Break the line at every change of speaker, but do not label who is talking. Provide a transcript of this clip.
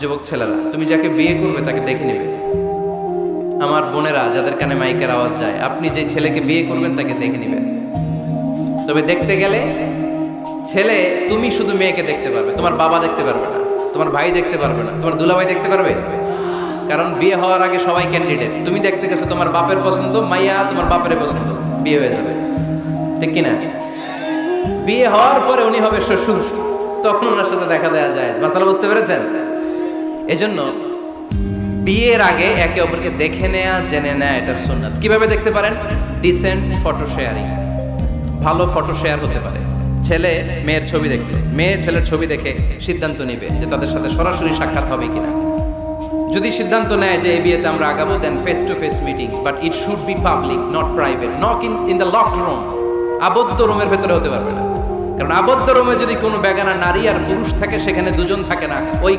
যুবক ছেলেরা, তুমি যাকে বিয়ে করবে তাকে দেখে নেবে। আমার বোনেরা যাদের কানে মাইকের আওয়াজ যায়, আপনি যে ছেলেকে বিয়ে করবেন তাকে দেখে নেবেন। তবে দেখতে গেলে ছেলে, তুমি শুধু মেয়েকে দেখতে পারবে, তোমার বাবা দেখতে পারবে না, তোমার ভাই দেখতে পারবে না, তোমার দুলাভাই দেখতে পারবে। কারণ বিয়ে হওয়ার আগে সবাই ক্যান্ডিডেট। তুমি দেখতে গেছো, তোমার বাপের পছন্দ, মাইয়া তোমার বাপের পছন্দ, বিয়ে হয়ে যাবে, ঠিক কিনা? বিয়ে হওয়ার পরে উনি হবে শ্বশুর, তখন ওনার সাথে দেখা দেওয়া যায়। মাসালা বুঝতে পেরেছেন? এজন্য বিয়ের আগে একে অপরকে দেখে নেয়া, জেনে নেয়া, এটা সুন্নাত। কিভাবে দেখতে পারেন? ডিসেন্ট ফটো শেয়ারিং, ভালো ফটো শেয়ার হতে পারে। ছেলে মেয়ের ছবি দেখবে, মেয়ে ছেলের ছবি দেখে সিদ্ধান্ত নিবে যে তাদের সাথে সরাসরি সাক্ষাৎ হবে কিনা। যদি সিদ্ধান্ত নেয় যে এই বিয়েতে আমরা আগাবো, then face to face meeting, but it should be public, not private. Not in the locked room, আবদ্ধ রুমের ভেতরে হতে পারবে না। কারণ আবদ্ধ রুমে যদি কোনো বেগানা নারী আর পুরুষ থাকে, সেখানে দুজন থাকে না, ওই